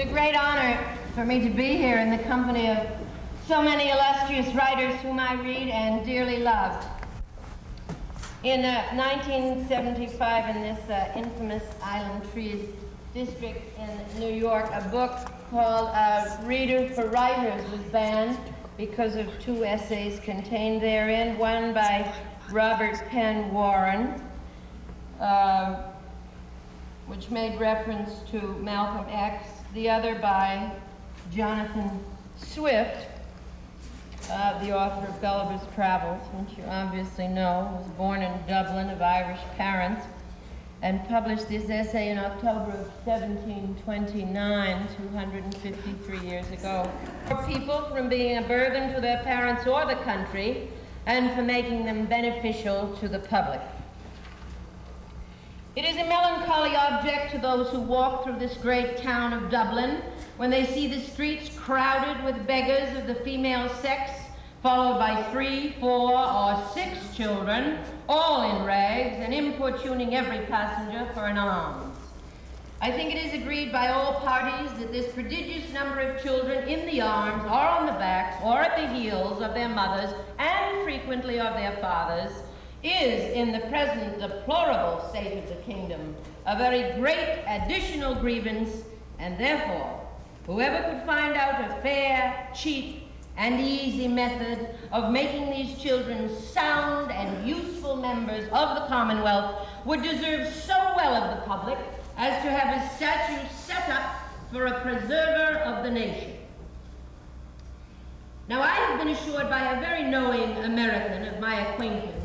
It's a great honor for me to be here in the company of so many illustrious writers whom I read and dearly love. In 1975, in this infamous Island Trees district in New York, a book called Reader for Writers was banned because of two essays contained therein, one by Robert Penn Warren, which made reference to Malcolm X, the other by Jonathan Swift, the author of Gulliver's Travels, which you obviously know, was born in Dublin of Irish parents, and published this essay in October of 1729, 253 years ago. For people from being a burden to their parents or the country, and for making them beneficial to the public. It is a melancholy object to those who walk through this great town of Dublin when they see the streets crowded with beggars of the female sex, followed by 3, 4, or 6 children, all in rags, and importuning every passenger for an alms. I think it is agreed by all parties that this prodigious number of children in the arms, or on the backs, or at the heels of their mothers, and frequently of their fathers, is, in the present deplorable state of the kingdom, a very great additional grievance, and therefore, whoever could find out a fair, cheap, and easy method of making these children sound and useful members of the Commonwealth would deserve so well of the public as to have a statue set up for a preserver of the nation. Now, I have been assured by a very knowing American of my acquaintance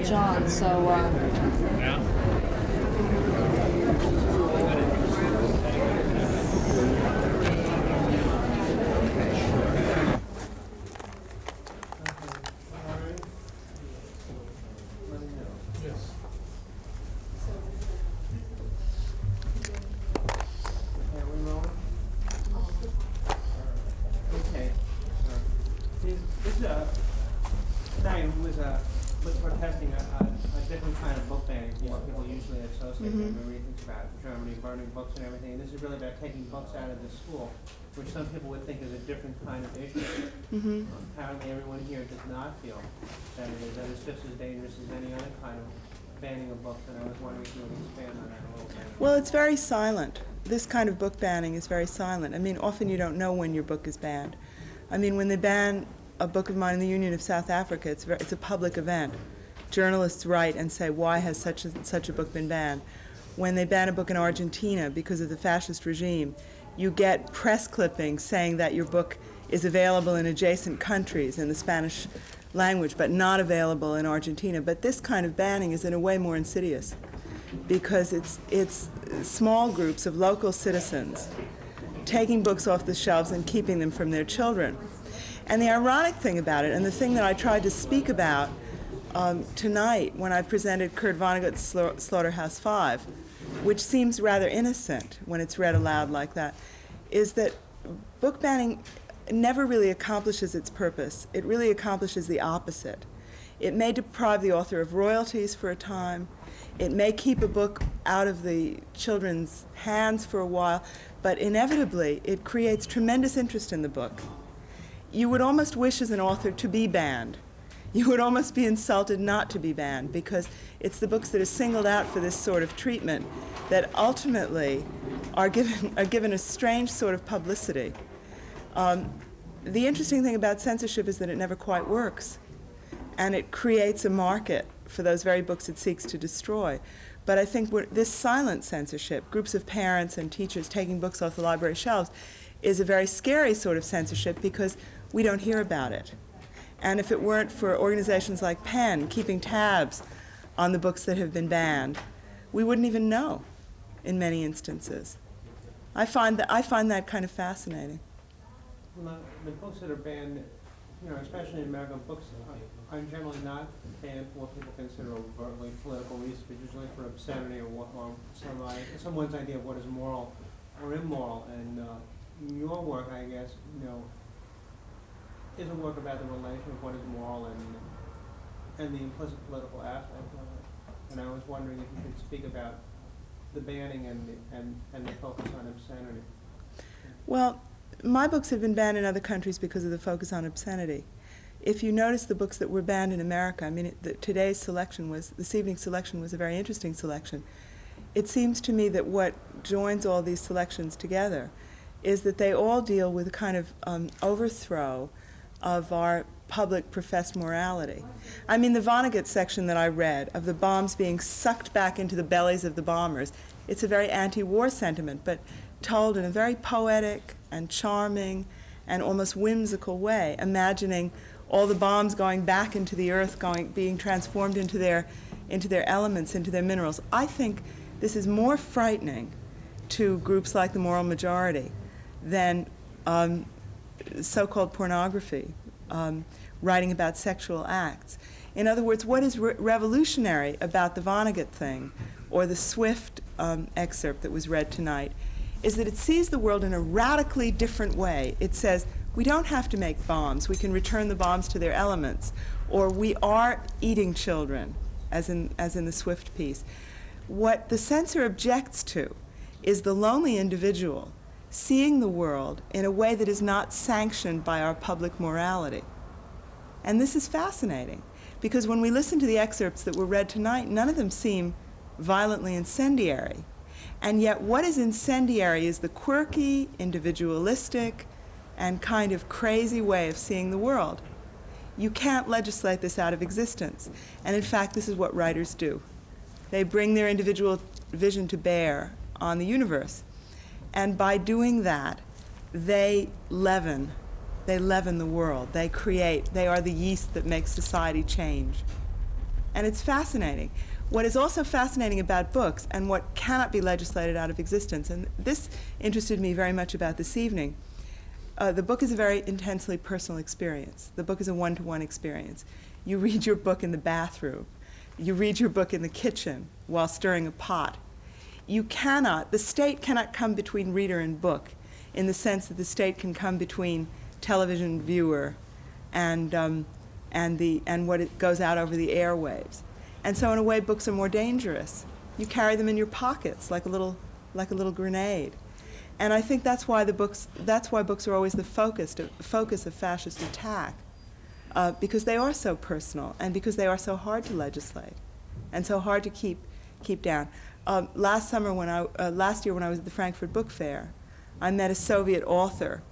Jong, so yeah. Okay. This is a guy who was protesting a different kind of book banning from what people usually associate when we think about Germany burning books and everything. And this is really about taking books out of the school, which some people would think is a different kind of issue. Apparently everyone here does not feel that it is. That it's just as dangerous as any other kind of banning of books, and I was wondering if you would expand on that a little bit. Well, it's very silent. This kind of book banning is very silent. I mean, often you don't know when your book is banned. I mean, when they ban a book of mine in the Union of South Africa, it's a public event. Journalists write and say, why has such a book been banned? When they ban a book in Argentina because of the fascist regime, you get press clippings saying that your book is available in adjacent countries in the Spanish language, but not available in Argentina. But this kind of banning is in a way more insidious because it's small groups of local citizens taking books off the shelves and keeping them from their children. And the ironic thing about it, and the thing that I tried to speak about tonight when I presented Kurt Vonnegut's Slaughterhouse-Five, which seems rather innocent when it's read aloud like that, is that book banning never really accomplishes its purpose. It really accomplishes the opposite. It may deprive the author of royalties for a time. It may keep a book out of the children's hands for a while, but inevitably it creates tremendous interest in the book. You would almost wish as an author to be banned. You would almost be insulted not to be banned because it's the books that are singled out for this sort of treatment that ultimately are given a strange sort of publicity. the interesting thing about censorship is that it never quite works. And it creates a market for those very books it seeks to destroy. But I think this silent censorship, groups of parents and teachers taking books off the library shelves, is a very scary sort of censorship because we don't hear about it. And if it weren't for organizations like PEN keeping tabs on the books that have been banned, we wouldn't even know in many instances. I find that kind of fascinating. Well, the books that are banned, you know, especially in American books, are generally not banned for what people consider overtly political reasons, but usually for obscenity or someone's idea of what is moral or immoral. And your work, I guess, you know, is a work about the relation of what is moral and the implicit political aspect of it. And I was wondering if you could speak about the banning and the focus on obscenity. Well, my books have been banned in other countries because of the focus on obscenity. If you notice the books that were banned in America, I mean, this evening's selection was a very interesting selection. It seems to me that what joins all these selections together is that they all deal with a kind of overthrow of our public professed morality. I mean, the Vonnegut section that I read of the bombs being sucked back into the bellies of the bombers, it's a very anti-war sentiment, but told in a very poetic and charming and almost whimsical way, imagining all the bombs going back into the earth, being transformed into their elements, into their minerals. I think this is more frightening to groups like the Moral Majority than so-called pornography, writing about sexual acts. In other words, what is revolutionary about the Vonnegut thing or the Swift excerpt that was read tonight is that it sees the world in a radically different way. It says, we don't have to make bombs. We can return the bombs to their elements. Or we are eating children, as in the Swift piece. What the censor objects to is the lonely individual seeing the world in a way that is not sanctioned by our public morality. And this is fascinating, because when we listen to the excerpts that were read tonight, none of them seem violently incendiary. And yet what is incendiary is the quirky, individualistic, and kind of crazy way of seeing the world. You can't legislate this out of existence. And in fact, this is what writers do. They bring their individual vision to bear on the universe. And by doing that, they leaven the world. They are the yeast that makes society change. And it's fascinating. What is also fascinating about books and what cannot be legislated out of existence, and this interested me very much about this evening, the book is a very intensely personal experience. The book is a one-to-one experience. You read your book in the bathroom. You read your book in the kitchen while stirring a pot. The state cannot come between reader and book in the sense that the state can come between television viewer and what it goes out over the airwaves. And so in a way, books are more dangerous. You carry them in your pockets like a little grenade. And I think that's why books are always the focus of fascist attack, because they are so personal and because they are so hard to legislate and so hard to keep down. Last year when I was at the Frankfurt Book Fair, I met a Soviet author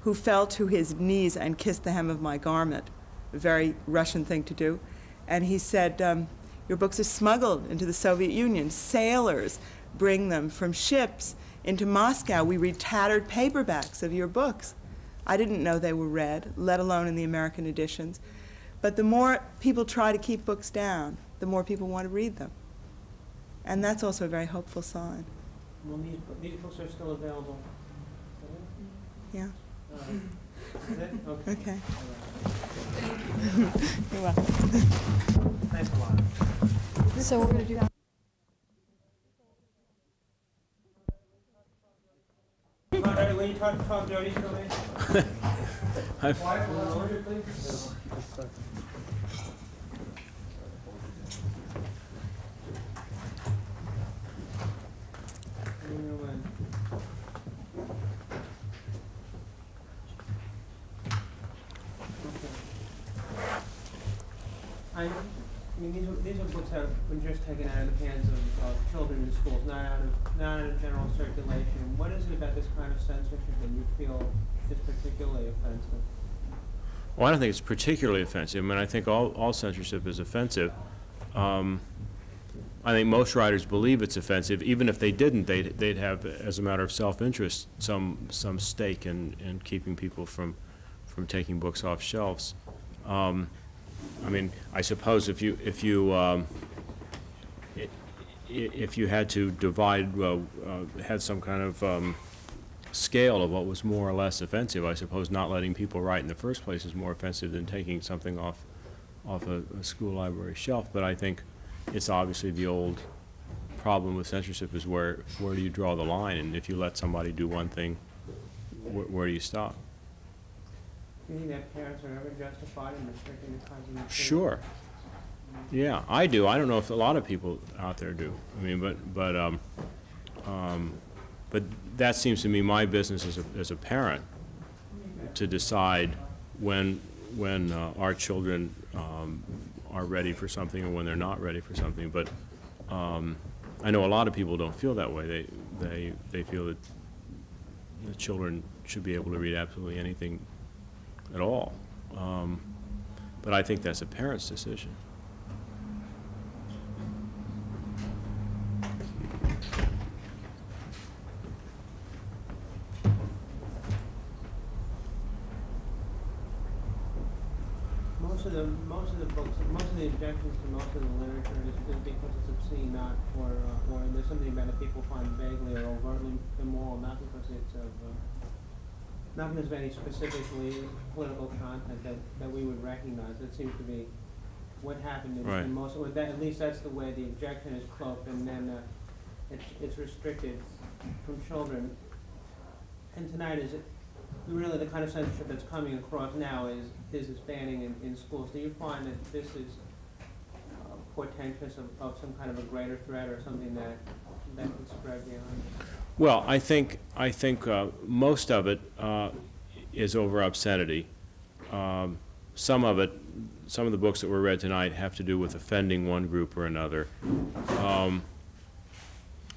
who fell to his knees and kissed the hem of my garment, a very Russian thing to do. And he said, your books are smuggled into the Soviet Union. Sailors bring them from ships into Moscow. We read tattered paperbacks of your books. I didn't know they were read, let alone in the American editions. But the more people try to keep books down, the more people want to read them. And that's also a very hopeful sign. Well, these books are still available. Yeah. Is it? Okay. Okay. Right. You're welcome. Thanks a lot. So we're going to do that. When you talk dirty, still there? Quiet for 1 minute, please. I mean, these are books that have been just taken out of the hands of children in schools, not out of general circulation. What is it about this kind of censorship that you feel is particularly offensive? Well, I don't think it's particularly offensive. I mean, I think all censorship is offensive. I think most writers believe it's offensive. Even if they didn't, they'd have, as a matter of self-interest, some stake in keeping people from taking books off shelves. I mean, I suppose if you had to divide, had some kind of scale of what was more or less offensive, I suppose not letting people write in the first place is more offensive than taking something off a school library shelf. But I think it's obviously the old problem with censorship is where do you draw the line? And if you let somebody do one thing, where do you stop? Do you think that parents are ever justified in restricting the kinds of material? Sure. Yeah, I do. I don't know if a lot of people out there do. I mean, but that seems to me my business as a parent to decide when our children are ready for something or when they're not ready for something. But I know a lot of people don't feel that way. They feel that the children should be able to read absolutely anything at all. But I think that's a parent's decision. Most of the books, most of the objections to most of the literature is because it's obscene, not or there's something about it people find vaguely or overtly immoral, not because it's not because of any specifically political content that we would recognize. It seems to be what happened in most. Or that, at least that's the way the objection is cloaked, and then it's restricted from children. And tonight is it. Really, the kind of censorship that's coming across now is this banning in schools. Do you find that this is portentous of some kind of a greater threat or something that could spread beyond? Well, I think most of it is over obscenity. Some of the books that were read tonight have to do with offending one group or another.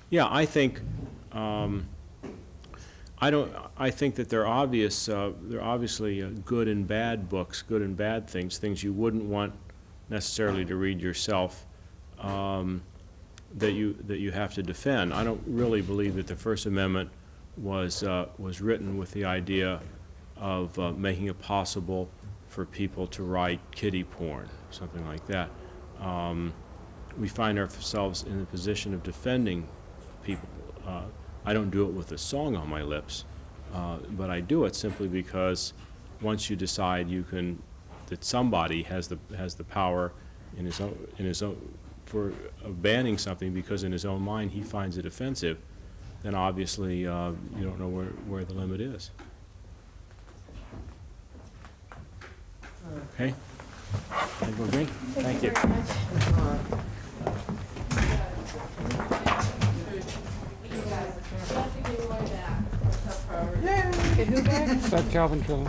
Yeah, I think. I think that they're obviously good and bad books, good and bad things you wouldn't want necessarily to read yourself, that you have to defend. I don't really believe that the First Amendment was written with the idea of making it possible for people to write kiddie porn, something like that. We find ourselves in the position of defending people. I don't do it with a song on my lips, but I do it simply because once you decide that somebody has the power in his own of banning something because in his own mind he finds it offensive, then obviously you don't know where the limit is. Okay. I think we're agree. Thank you. Okay, who back? That Calvin Trillin.